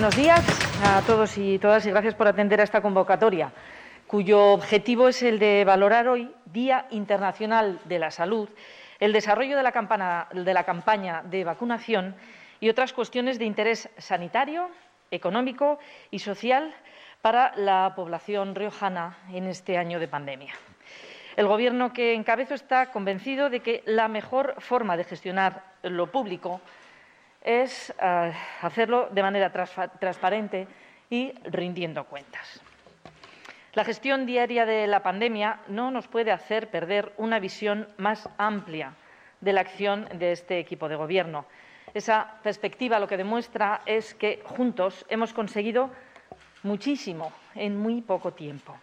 buenos días a todos y todas y gracias por atender a esta convocatoria, cuyo objetivo es el de valorar hoy, Día Internacional de la Salud, el desarrollo de la campaña de vacunación y otras cuestiones de interés sanitario, económico y social para la población riojana en este año de pandemia. El Gobierno que encabezo está convencido de que la mejor forma de gestionar lo público es hacerlo de manera transparente y rindiendo cuentas. La gestión diaria de la pandemia no nos puede hacer perder una visión más amplia de la acción de este equipo de Gobierno. Esa perspectiva lo que demuestra es que juntos hemos conseguido muchísimo en muy poco tiempo.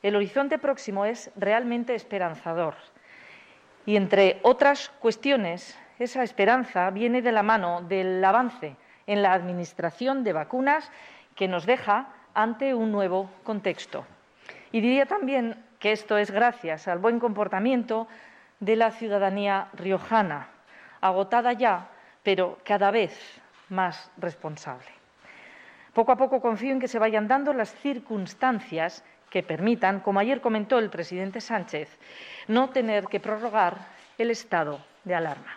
El horizonte próximo es realmente esperanzador y, entre otras cuestiones, esa esperanza viene de la mano del avance en la administración de vacunas que nos deja ante un nuevo contexto. Y diría también que esto es gracias al buen comportamiento de la ciudadanía riojana, agotada ya, pero cada vez más responsable. Poco a poco confío en que se vayan dando las circunstancias que permitan, como ayer comentó el presidente Sánchez, no tener que prorrogar el estado de alarma.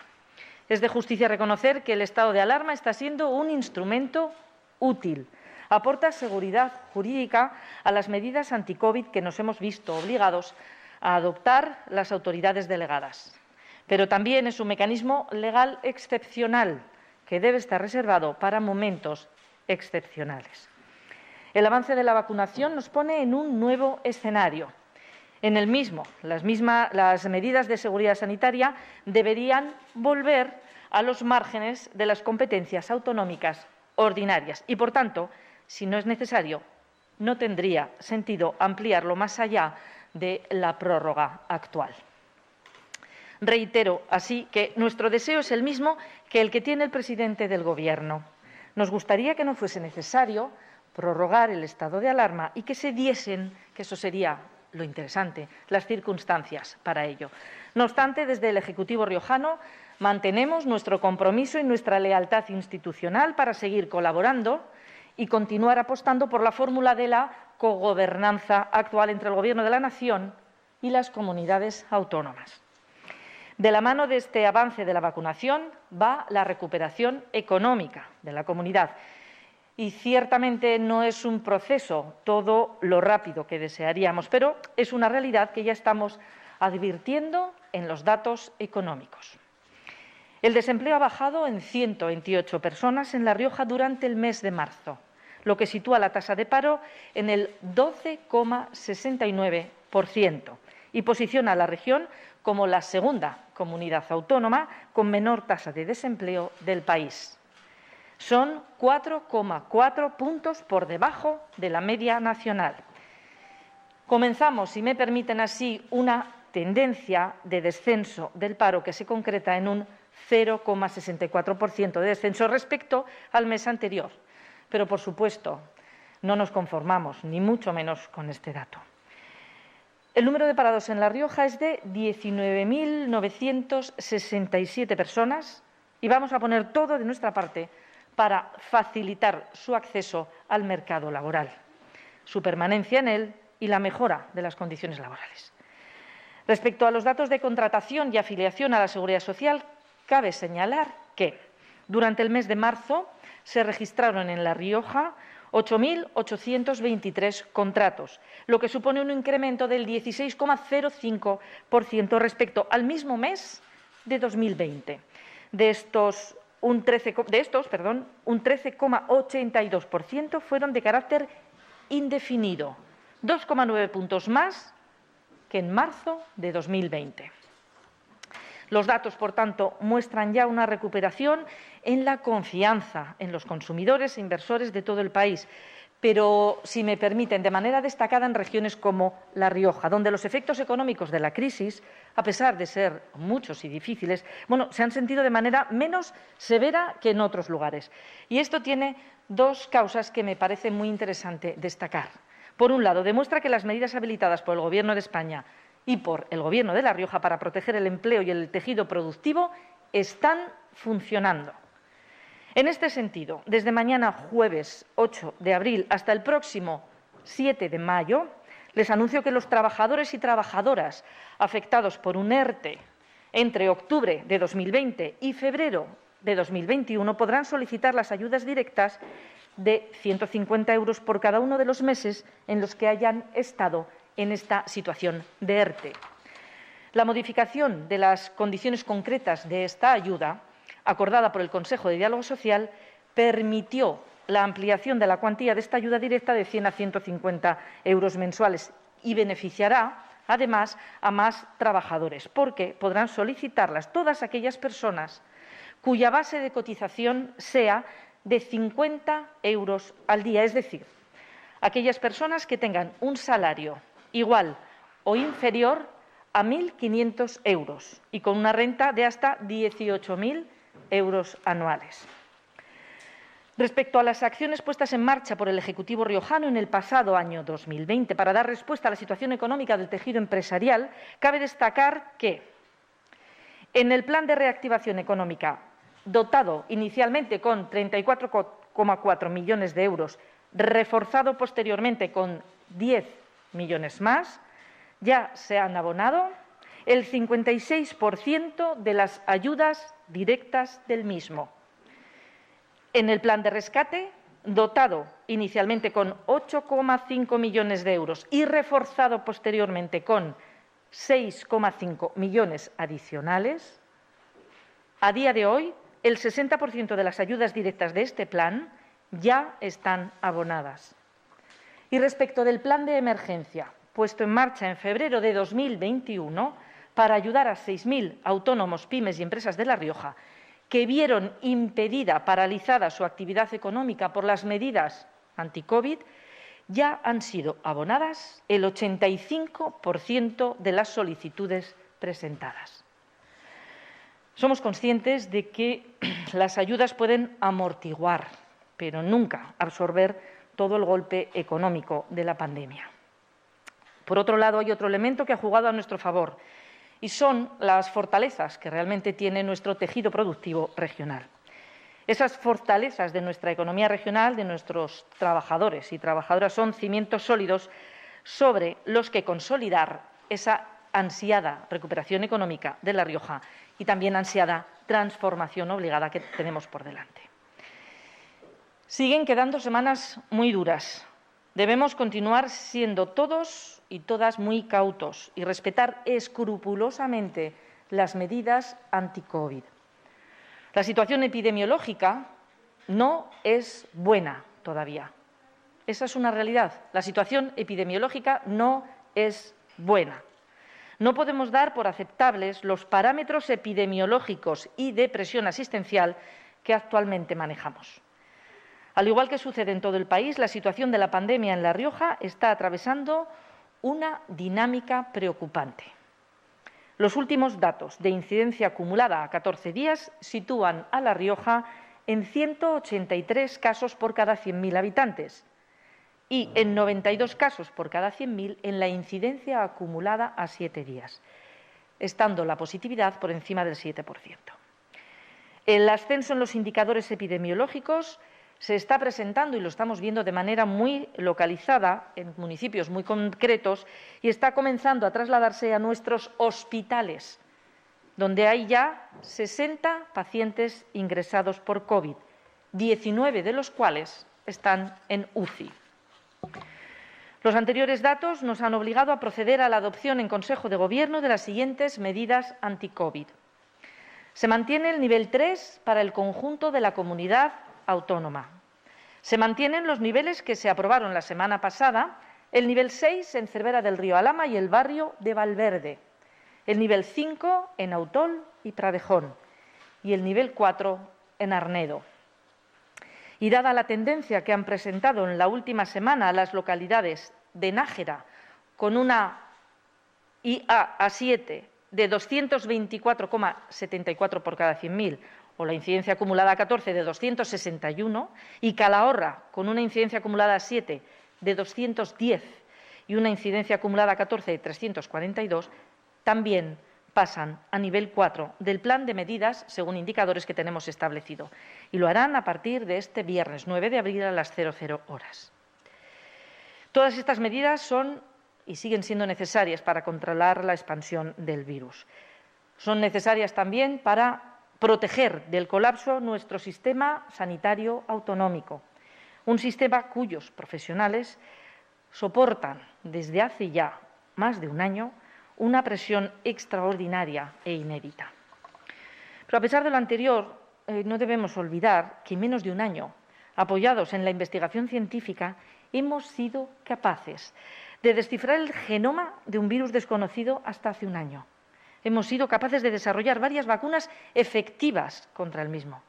Es de justicia reconocer que el estado de alarma está siendo un instrumento útil. Aporta seguridad jurídica a las medidas anti-COVID que nos hemos visto obligados a adoptar las autoridades delegadas. Pero también es un mecanismo legal excepcional que debe estar reservado para momentos excepcionales. El avance de la vacunación nos pone en un nuevo escenario. En el mismo, las medidas de seguridad sanitaria deberían volver a los márgenes de las competencias autonómicas ordinarias y, por tanto, si no es necesario, no tendría sentido ampliarlo más allá de la prórroga actual. Reitero así que nuestro deseo es el mismo que el que tiene el presidente del Gobierno. Nos gustaría que no fuese necesario prorrogar el estado de alarma y que se diesen, que eso sería lo interesante, las circunstancias para ello. No obstante, desde el Ejecutivo riojano mantenemos nuestro compromiso y nuestra lealtad institucional para seguir colaborando y continuar apostando por la fórmula de la cogobernanza actual entre el Gobierno de la Nación y las comunidades autónomas. De la mano de este avance de la vacunación va la recuperación económica de la comunidad. Y ciertamente no es un proceso todo lo rápido que desearíamos, pero es una realidad que ya estamos advirtiendo en los datos económicos. El desempleo ha bajado en 128 personas en La Rioja durante el mes de marzo, lo que sitúa la tasa de paro en el 12,69% y posiciona a la región como la segunda comunidad autónoma con menor tasa de desempleo del país. Son 4,4 puntos por debajo de la media nacional. Comenzamos, si me permiten así, una tendencia de descenso del paro que se concreta en un 0,64% de descenso respecto al mes anterior. Pero, por supuesto, no nos conformamos, ni mucho menos con este dato. El número de parados en La Rioja es de 19.967 personas y vamos a poner todo de nuestra parte para facilitar su acceso al mercado laboral, su permanencia en él y la mejora de las condiciones laborales. Respecto a los datos de contratación y afiliación a la Seguridad Social, cabe señalar que durante el mes de marzo se registraron en La Rioja 8.823 contratos, lo que supone un incremento del 16,05% respecto al mismo mes de 2020. De estos, un 13,82% fueron de carácter indefinido, 2,9 puntos más que en marzo de 2020. Los datos, por tanto, muestran ya una recuperación en la confianza en los consumidores e inversores de todo el país, pero, si me permiten, de manera destacada en regiones como La Rioja, donde los efectos económicos de la crisis, a pesar de ser muchos y difíciles, se han sentido de manera menos severa que en otros lugares. Y esto tiene dos causas que me parece muy interesante destacar. Por un lado, demuestra que las medidas habilitadas por el Gobierno de España y por el Gobierno de La Rioja para proteger el empleo y el tejido productivo están funcionando. En este sentido, desde mañana jueves 8 de abril hasta el próximo 7 de mayo, les anuncio que los trabajadores y trabajadoras afectados por un ERTE entre octubre de 2020 y febrero de 2021 podrán solicitar las ayudas directas de 150 € por cada uno de los meses en los que hayan estado en esta situación de ERTE. La modificación de las condiciones concretas de esta ayuda, acordada por el Consejo de Diálogo Social, permitió la ampliación de la cuantía de esta ayuda directa de 100 a 150 € mensuales y beneficiará, además, a más trabajadores, porque podrán solicitarlas todas aquellas personas cuya base de cotización sea de 50 € al día, es decir, aquellas personas que tengan un salario igual o inferior a 1.500 € y con una renta de hasta 18.000 € anuales. Respecto a las acciones puestas en marcha por el Ejecutivo riojano en el pasado año 2020 para dar respuesta a la situación económica del tejido empresarial, cabe destacar que en el Plan de Reactivación Económica, dotado inicialmente con 34,4 millones de euros, reforzado posteriormente con 10 millones más, ya se han abonado el 56% de las ayudas directas del mismo. En el plan de rescate, dotado inicialmente con 8,5 millones de euros y reforzado posteriormente con 6,5 millones adicionales, a día de hoy el 60% de las ayudas directas de este plan ya están abonadas. Y respecto del plan de emergencia puesto en marcha en febrero de 2021 para ayudar a 6.000 autónomos, pymes y empresas de La Rioja que vieron impedida, paralizada su actividad económica por las medidas anti-COVID, ya han sido abonadas el 85% de las solicitudes presentadas. Somos conscientes de que las ayudas pueden amortiguar, pero nunca absorber todo el golpe económico de la pandemia. Por otro lado, hay otro elemento que ha jugado a nuestro favor, y son las fortalezas que realmente tiene nuestro tejido productivo regional. Esas fortalezas de nuestra economía regional, de nuestros trabajadores y trabajadoras, son cimientos sólidos sobre los que consolidar esa ansiada recuperación económica de La Rioja y también ansiada transformación obligada que tenemos por delante. Siguen quedando semanas muy duras. Debemos continuar siendo todos y todas muy cautos y respetar escrupulosamente las medidas anti-COVID. La situación epidemiológica no es buena todavía. Esa es una realidad. La situación epidemiológica no es buena. No podemos dar por aceptables los parámetros epidemiológicos y de presión asistencial que actualmente manejamos. Al igual que sucede en todo el país, la situación de la pandemia en La Rioja está atravesando una dinámica preocupante. Los últimos datos de incidencia acumulada a 14 días sitúan a La Rioja en 183 casos por cada 100.000 habitantes y en 92 casos por cada 100.000 en la incidencia acumulada a 7 días, estando la positividad por encima del 7%. El ascenso en los indicadores epidemiológicos se está presentando y lo estamos viendo de manera muy localizada en municipios muy concretos y está comenzando a trasladarse a nuestros hospitales, donde hay ya 60 pacientes ingresados por COVID, 19 de los cuales están en UCI. Los anteriores datos nos han obligado a proceder a la adopción en Consejo de Gobierno de las siguientes medidas anti-COVID. Se mantiene el nivel 3 para el conjunto de la comunidad autónoma. Se mantienen los niveles que se aprobaron la semana pasada, el nivel 6 en Cervera del Río Alhama y el barrio de Valverde, el nivel 5 en Autol y Pradejón y el nivel 4 en Arnedo. Y dada la tendencia que han presentado en la última semana las localidades de Nájera con una IA7 de 224,74 por cada 100.000, o la incidencia acumulada a 14 de 261, y Calahorra con una incidencia acumulada a 7 de 210 y una incidencia acumulada a 14 de 342, también pasan a nivel 4 del plan de medidas según indicadores que tenemos establecido y lo harán a partir de este viernes 9 de abril a las 00 horas. Todas estas medidas son y siguen siendo necesarias para controlar la expansión del virus. Son necesarias también para proteger del colapso nuestro sistema sanitario autonómico, un sistema cuyos profesionales soportan desde hace ya más de un año una presión extraordinaria e inédita. Pero a pesar de lo anterior, no debemos olvidar que en menos de un año, apoyados en la investigación científica, hemos sido capaces de descifrar el genoma de un virus desconocido hasta hace un año. Hemos sido capaces de desarrollar varias vacunas efectivas contra el mismo.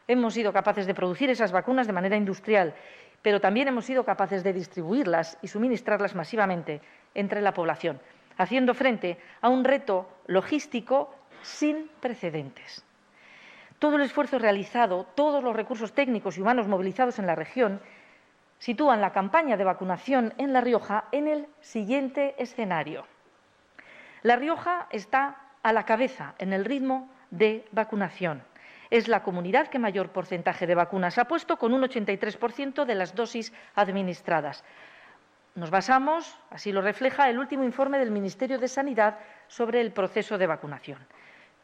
Hemos sido capaces de producir esas vacunas de manera industrial, pero también hemos sido capaces de distribuirlas y suministrarlas masivamente entre la población, haciendo frente a un reto logístico sin precedentes. Todo el esfuerzo realizado, todos los recursos técnicos y humanos movilizados en la región sitúan la campaña de vacunación en La Rioja en el siguiente escenario. La Rioja está a la cabeza en el ritmo de vacunación. Es la comunidad que mayor porcentaje de vacunas ha puesto, con un 83% de las dosis administradas. Nos basamos, así lo refleja el último informe del Ministerio de Sanidad sobre el proceso de vacunación.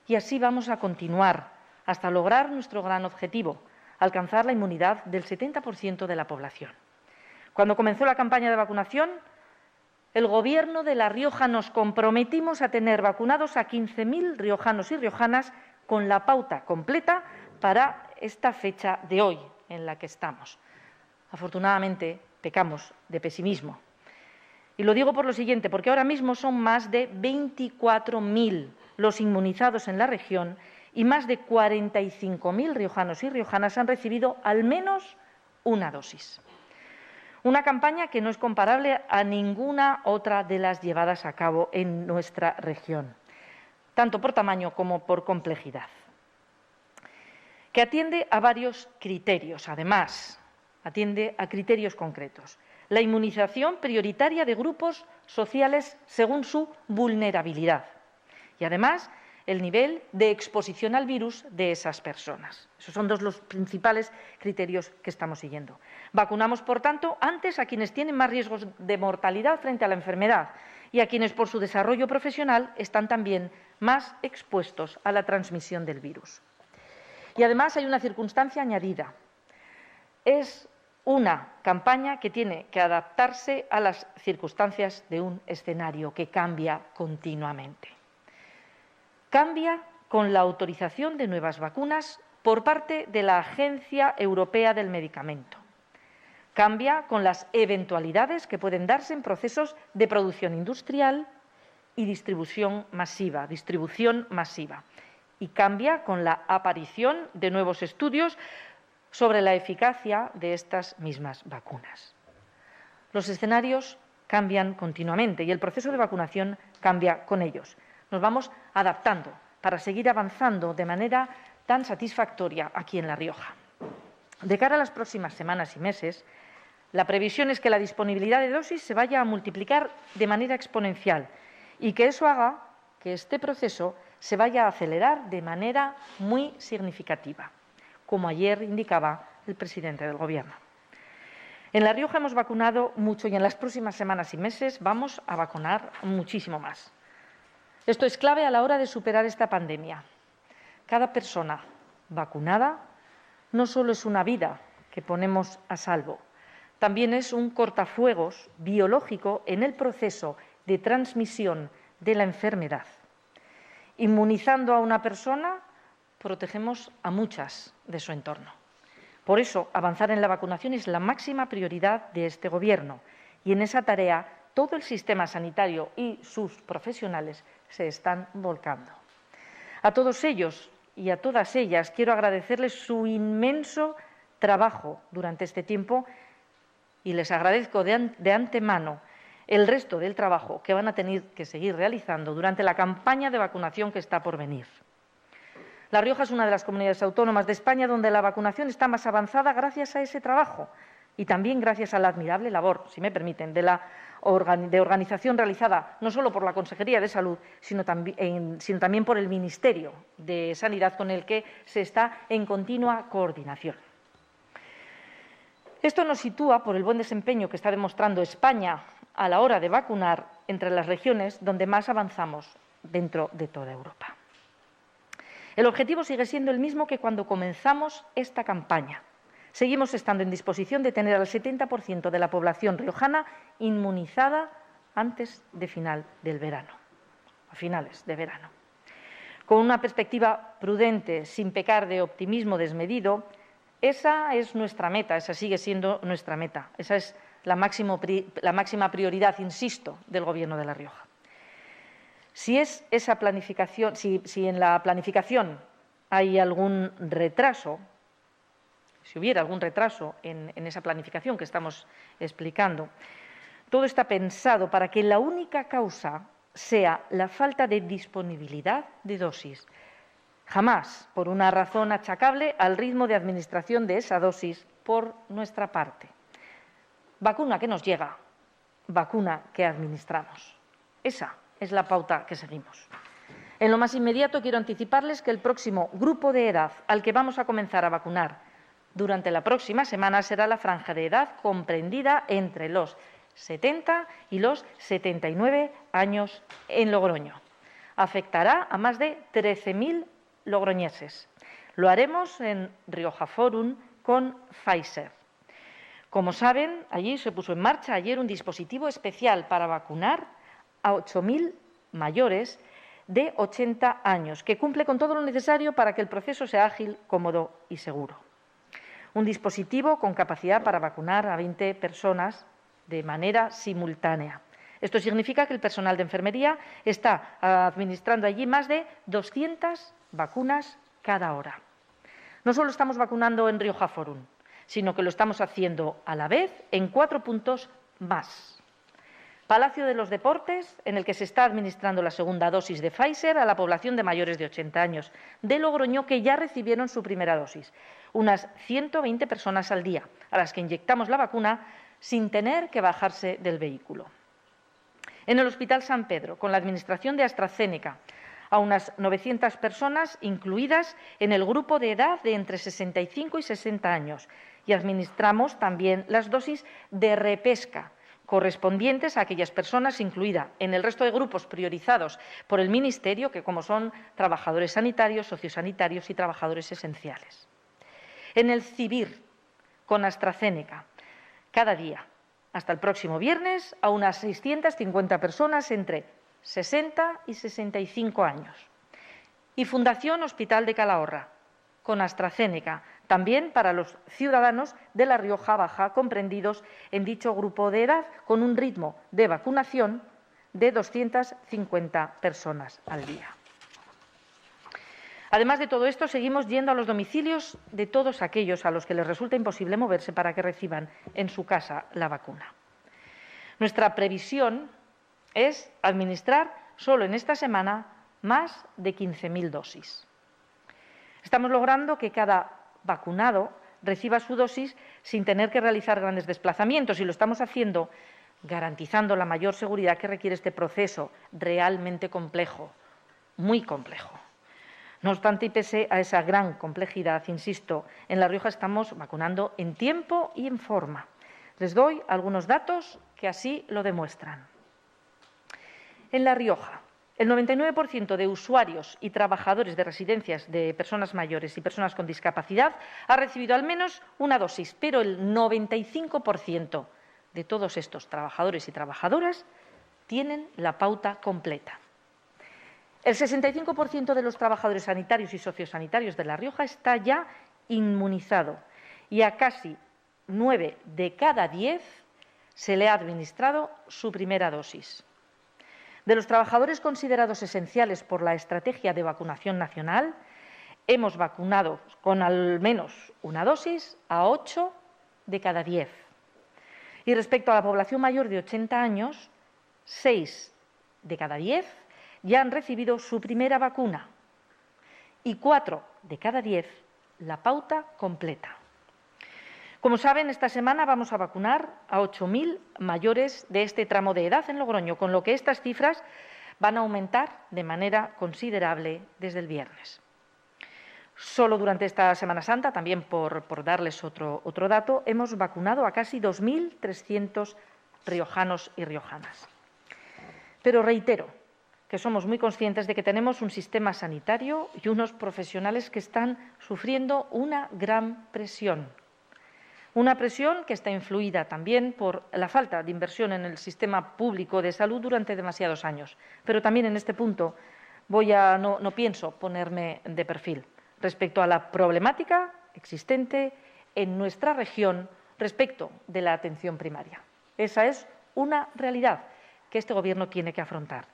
Y así vamos a continuar hasta lograr nuestro gran objetivo, alcanzar la inmunidad del 70% de la población. Cuando comenzó la campaña de vacunación, el Gobierno de La Rioja nos comprometimos a tener vacunados a 15.000 riojanos y riojanas con la pauta completa para esta fecha de hoy en la que estamos. Afortunadamente, pecamos de pesimismo. Y lo digo por lo siguiente, porque ahora mismo son más de 24.000 los inmunizados en la región y más de 45.000 riojanos y riojanas han recibido al menos una dosis. Una campaña que no es comparable a ninguna otra de las llevadas a cabo en nuestra región, tanto por tamaño como por complejidad, que atiende a varios criterios. Además, atiende a criterios concretos. La inmunización prioritaria de grupos sociales según su vulnerabilidad y, además, el nivel de exposición al virus de esas personas. Esos son los principales criterios que estamos siguiendo. Vacunamos, por tanto, antes a quienes tienen más riesgos de mortalidad frente a la enfermedad y a quienes, por su desarrollo profesional, están también más expuestos a la transmisión del virus. Y, además, hay una circunstancia añadida. Es una campaña que tiene que adaptarse a las circunstancias de un escenario que cambia continuamente. Cambia con la autorización de nuevas vacunas por parte de la Agencia Europea del Medicamento. Cambia con las eventualidades que pueden darse en procesos de producción industrial y distribución masiva. Y cambia con la aparición de nuevos estudios sobre la eficacia de estas mismas vacunas. Los escenarios cambian continuamente y el proceso de vacunación cambia con ellos. Nos vamos adaptando para seguir avanzando de manera tan satisfactoria aquí en La Rioja. De cara a las próximas semanas y meses, la previsión es que la disponibilidad de dosis se vaya a multiplicar de manera exponencial y que eso haga que este proceso se vaya a acelerar de manera muy significativa, como ayer indicaba el presidente del Gobierno. En La Rioja hemos vacunado mucho y en las próximas semanas y meses vamos a vacunar muchísimo más. Esto es clave a la hora de superar esta pandemia. Cada persona vacunada no solo es una vida que ponemos a salvo, también es un cortafuegos biológico en el proceso de transmisión de la enfermedad. Inmunizando a una persona, protegemos a muchas de su entorno. Por eso, avanzar en la vacunación es la máxima prioridad de este Gobierno y en esa tarea todo el sistema sanitario y sus profesionales se están volcando. A todos ellos y a todas ellas quiero agradecerles su inmenso trabajo durante este tiempo y les agradezco de antemano el resto del trabajo que van a tener que seguir realizando durante la campaña de vacunación que está por venir. La Rioja es una de las comunidades autónomas de España donde la vacunación está más avanzada gracias a ese trabajo y también gracias a la admirable labor, si me permiten, de organización realizada no solo por la Consejería de Salud, sino también por el Ministerio de Sanidad, con el que se está en continua coordinación. Esto nos sitúa, por el buen desempeño que está demostrando España a la hora de vacunar, entre las regiones donde más avanzamos dentro de toda Europa. El objetivo sigue siendo el mismo que cuando comenzamos esta campaña. Seguimos estando en disposición de tener al 70% de la población riojana inmunizada antes de final del verano, a finales de verano. Con una perspectiva prudente, sin pecar de optimismo desmedido, esa es nuestra meta, esa sigue siendo nuestra meta. Esa es la máxima prioridad, insisto, del Gobierno de La Rioja. Si en la planificación hay algún retraso, si hubiera algún retraso en esa planificación que estamos explicando, todo está pensado para que la única causa sea la falta de disponibilidad de dosis, jamás por una razón achacable al ritmo de administración de esa dosis por nuestra parte. Vacuna que nos llega, vacuna que administramos. Esa es la pauta que seguimos. En lo más inmediato quiero anticiparles que el próximo grupo de edad al que vamos a comenzar a vacunar durante la próxima semana será la franja de edad comprendida entre los 70 y los 79 años en Logroño. Afectará a más de 13.000 logroñeses. Lo haremos en Rioja Forum con Pfizer. Como saben, allí se puso en marcha ayer un dispositivo especial para vacunar a 8.000 mayores de 80 años, que cumple con todo lo necesario para que el proceso sea ágil, cómodo y seguro. Un dispositivo con capacidad para vacunar a 20 personas de manera simultánea. Esto significa que el personal de enfermería está administrando allí más de 200 vacunas cada hora. No solo estamos vacunando en Rioja Forum, sino que lo estamos haciendo a la vez en 4 puntos más. Palacio de los Deportes, en el que se está administrando la segunda dosis de Pfizer a la población de mayores de 80 años de Logroño que ya recibieron su primera dosis. Unas 120 personas al día, a las que inyectamos la vacuna sin tener que bajarse del vehículo. En el Hospital San Pedro, con la administración de AstraZeneca, a unas 900 personas incluidas en el grupo de edad de entre 65 y 60 años. Y administramos también las dosis de repesca, correspondientes a aquellas personas incluidas en el resto de grupos priorizados por el Ministerio, que como son trabajadores sanitarios, sociosanitarios y trabajadores esenciales. En el CIVIR, con AstraZeneca, cada día, hasta el próximo viernes, a unas 650 personas entre 60 y 65 años. Y Fundación Hospital de Calahorra, con AstraZeneca, también para los ciudadanos de La Rioja Baja comprendidos en dicho grupo de edad, con un ritmo de vacunación de 250 personas al día. Además de todo esto, seguimos yendo a los domicilios de todos aquellos a los que les resulta imposible moverse para que reciban en su casa la vacuna. Nuestra previsión es administrar solo en esta semana más de 15.000 dosis. Estamos logrando que cada vacunado reciba su dosis sin tener que realizar grandes desplazamientos y lo estamos haciendo garantizando la mayor seguridad que requiere este proceso realmente complejo, muy complejo. No obstante, y pese a esa gran complejidad, insisto, en La Rioja estamos vacunando en tiempo y en forma. Les doy algunos datos que así lo demuestran. En La Rioja, el 99% de usuarios y trabajadores de residencias de personas mayores y personas con discapacidad ha recibido al menos una dosis, pero el 95% de todos estos trabajadores y trabajadoras tienen la pauta completa. El 65% de los trabajadores sanitarios y sociosanitarios de La Rioja está ya inmunizado y a casi 9 de cada 10 se le ha administrado su primera dosis. De los trabajadores considerados esenciales por la estrategia de vacunación nacional, hemos vacunado con al menos una dosis a 8 de cada 10. Y respecto a la población mayor de 80 años, 6 de cada 10 ya han recibido su primera vacuna y 4 de cada 10 la pauta completa. Como saben, esta semana vamos a vacunar a 8.000 mayores de este tramo de edad en Logroño, con lo que estas cifras van a aumentar de manera considerable desde el viernes. Solo durante esta Semana Santa, también por darles otro dato, hemos vacunado a casi 2.300 riojanos y riojanas. Pero reitero que somos muy conscientes de que tenemos un sistema sanitario y unos profesionales que están sufriendo una gran presión. Una presión que está influida también por la falta de inversión en el sistema público de salud durante demasiados años. Pero también en este punto no pienso ponerme de perfil respecto a la problemática existente en nuestra región respecto de la atención primaria. Esa es una realidad que este Gobierno tiene que afrontar.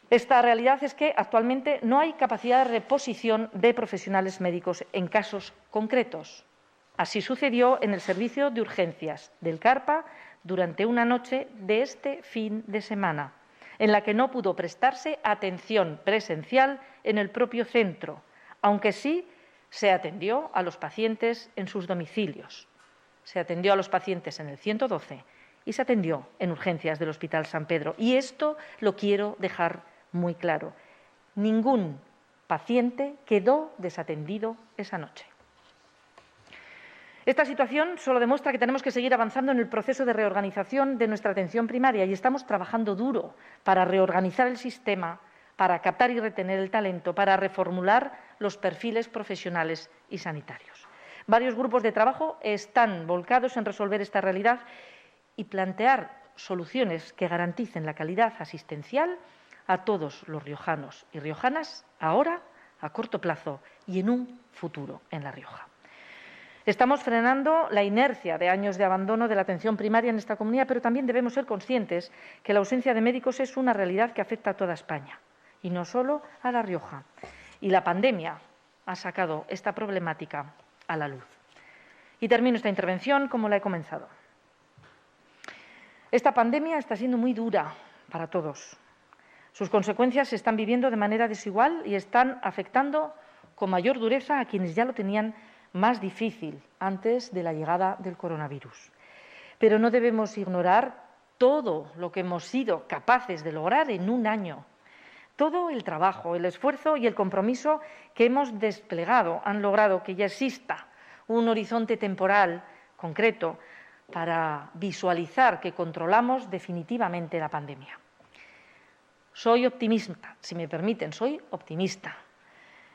Esta realidad es que actualmente no hay capacidad de reposición de profesionales médicos en casos concretos. Así sucedió en el servicio de urgencias del Carpa durante una noche de este fin de semana, en la que no pudo prestarse atención presencial en el propio centro, aunque sí se atendió a los pacientes en sus domicilios. Se atendió a los pacientes en el 112 y se atendió en urgencias del Hospital San Pedro. Y esto lo quiero dejar muy claro. Ningún paciente quedó desatendido esa noche. Esta situación solo demuestra que tenemos que seguir avanzando en el proceso de reorganización de nuestra atención primaria y estamos trabajando duro para reorganizar el sistema, para captar y retener el talento, para reformular los perfiles profesionales y sanitarios. Varios grupos de trabajo están volcados en resolver esta realidad y plantear soluciones que garanticen la calidad asistencial a todos los riojanos y riojanas ahora, a corto plazo y en un futuro en La Rioja. Estamos frenando la inercia de años de abandono de la atención primaria en esta comunidad, pero también debemos ser conscientes que la ausencia de médicos es una realidad que afecta a toda España y no solo a La Rioja. Y la pandemia ha sacado esta problemática a la luz. Y termino esta intervención como la he comenzado. Esta pandemia está siendo muy dura para todos. Sus consecuencias se están viviendo de manera desigual y están afectando con mayor dureza a quienes ya lo tenían más difícil antes de la llegada del coronavirus. Pero no debemos ignorar todo lo que hemos sido capaces de lograr en un año. Todo el trabajo, el esfuerzo y el compromiso que hemos desplegado han logrado que ya exista un horizonte temporal concreto para visualizar que controlamos definitivamente la pandemia. Soy optimista, si me permiten, soy optimista.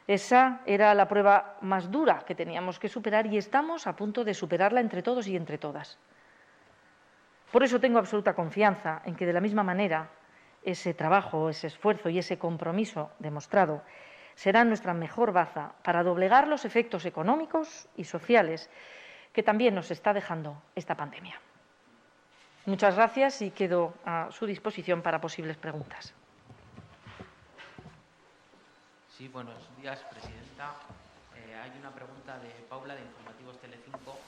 Esa era la prueba más dura que teníamos que superar y estamos a punto de superarla entre todos y entre todas. Por eso tengo absoluta confianza en que, de la misma manera, ese trabajo, ese esfuerzo y ese compromiso demostrado será nuestra mejor baza para doblegar los efectos económicos y sociales que también nos está dejando esta pandemia. Muchas gracias y quedo a su disposición para posibles preguntas. Sí, buenos días, presidenta. Hay una pregunta de Paula, de Informativos Telecinco.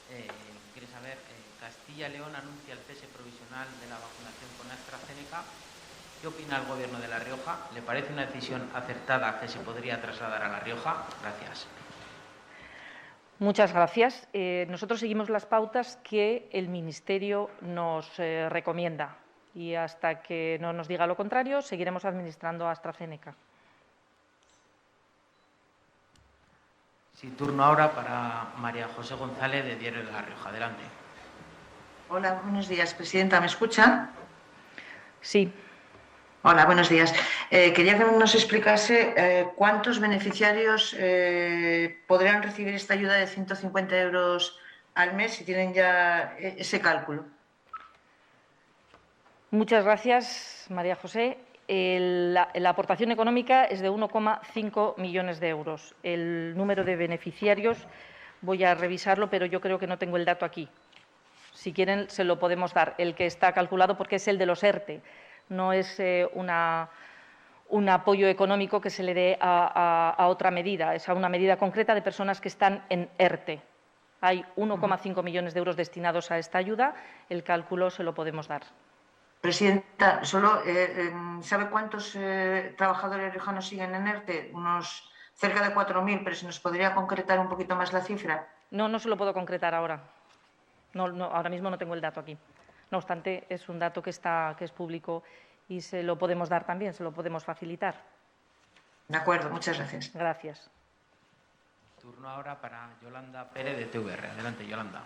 Quiere saber, Castilla y León anuncia el cese provisional de la vacunación con AstraZeneca. ¿Qué opina el Gobierno de La Rioja? ¿Le parece una decisión acertada que se podría trasladar a La Rioja? Gracias. Muchas gracias. Nosotros seguimos las pautas que el Ministerio nos recomienda y hasta que no nos diga lo contrario seguiremos administrando AstraZeneca. Sí, turno ahora para María José González, de Diario de La Rioja. Adelante. Hola, buenos días, presidenta. ¿Me escucha? Sí. Hola, buenos días. Quería que nos explicase cuántos beneficiarios podrían recibir esta ayuda de 150 euros al mes, si tienen ya ese cálculo. Muchas gracias, María José. La aportación económica es de 1,5 millones de euros. El número de beneficiarios voy a revisarlo, pero yo creo que no tengo el dato aquí. Si quieren, se lo podemos dar, el que está calculado, porque es el de los ERTE. No es un apoyo económico que se le dé a otra medida, es a una medida concreta de personas que están en ERTE. Hay 1,5 millones de euros destinados a esta ayuda. El cálculo se lo podemos dar. Presidenta, ¿sabe cuántos trabajadores riojanos siguen en ERTE? Unos cerca de 4.000, pero si nos podría concretar un poquito más la cifra. No se lo puedo concretar ahora. Ahora mismo no tengo el dato aquí. No obstante, es un dato que es público y se lo podemos dar también, se lo podemos facilitar. De acuerdo, muchas gracias. Gracias. Turno ahora para Yolanda Pérez, de TVR. Adelante, Yolanda.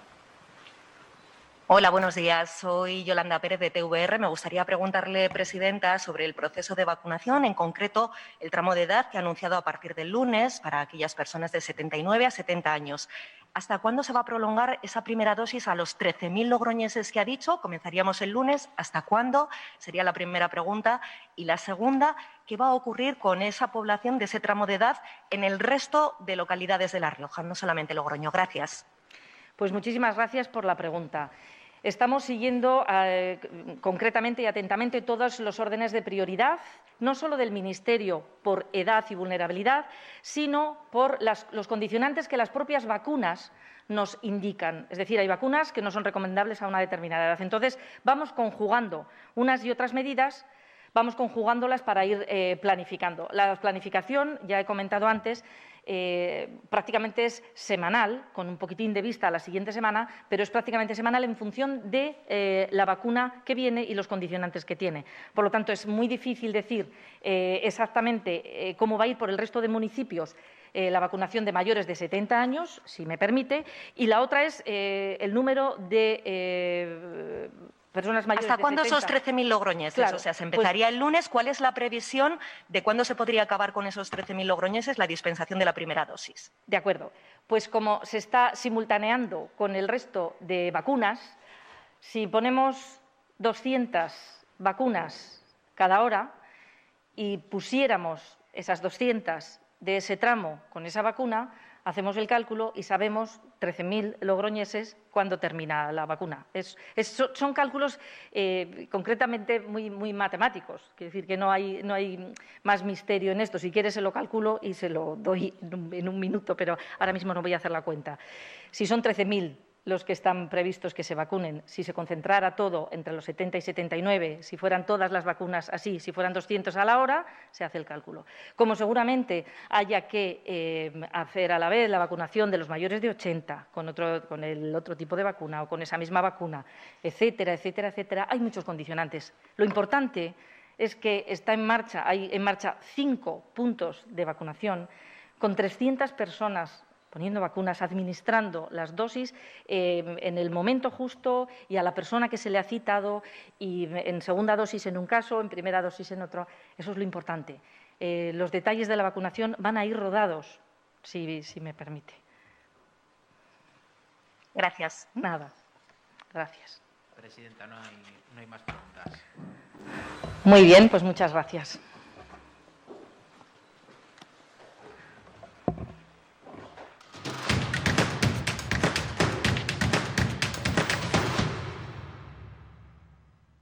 Hola, buenos días. Soy Yolanda Pérez, de TVR. Me gustaría preguntarle, presidenta, sobre el proceso de vacunación, en concreto el tramo de edad que ha anunciado a partir del lunes para aquellas personas de 79 a 70 años. ¿Hasta cuándo se va a prolongar esa primera dosis a los 13.000 logroñeses que ha dicho? Comenzaríamos el lunes. ¿Hasta cuándo? Sería la primera pregunta. Y la segunda, ¿qué va a ocurrir con esa población de ese tramo de edad en el resto de localidades de La Rioja, no solamente Logroño? Gracias. Pues muchísimas gracias por la pregunta. Estamos siguiendo concretamente y atentamente todos los órdenes de prioridad, no solo del Ministerio por edad y vulnerabilidad, sino por los condicionantes que las propias vacunas nos indican. Es decir, hay vacunas que no son recomendables a una determinada edad. Entonces, vamos conjugando unas y otras medidas, vamos conjugándolas para ir planificando. La planificación, ya he comentado antes, prácticamente es semanal, con un poquitín de vista a la siguiente semana, pero es prácticamente semanal en función de la vacuna que viene y los condicionantes que tiene. Por lo tanto, es muy difícil decir exactamente cómo va a ir por el resto de municipios la vacunación de mayores de 70 años, si me permite, y la otra es el número de personas mayores ¿Hasta de cuándo 70? esos 13.000 logroñeses? Claro, o sea, se empezaría el lunes. ¿Cuál es la previsión de cuándo se podría acabar con esos 13.000 logroñeses la dispensación de la primera dosis? De acuerdo. Pues como se está simultaneando con el resto de vacunas, si ponemos 200 vacunas cada hora y pusiéramos esas 200 de ese tramo con esa vacuna, hacemos el cálculo y sabemos 13.000 logroñeses cuándo termina la vacuna. Son cálculos concretamente muy matemáticos. Quiere decir que no hay más misterio en esto. Si quieres se lo calculo y se lo doy en un minuto, pero ahora mismo no voy a hacer la cuenta. Si son 13.000 los que están previstos que se vacunen, si se concentrara todo entre los 70 y 79, si fueran todas las vacunas así, si fueran 200 a la hora, se hace el cálculo. Como seguramente haya que hacer a la vez la vacunación de los mayores de 80 con el otro tipo de vacuna o con esa misma vacuna, etcétera, etcétera, etcétera, hay muchos condicionantes. Lo importante es que hay en marcha 5 puntos de vacunación con 300 personas poniendo vacunas, administrando las dosis en el momento justo y a la persona que se le ha citado, y en segunda dosis en un caso, en primera dosis en otro. Eso es lo importante. Los detalles de la vacunación van a ir rodados, si me permite. Gracias. Nada. Gracias. Presidenta, no hay más preguntas. Muy bien, pues muchas gracias.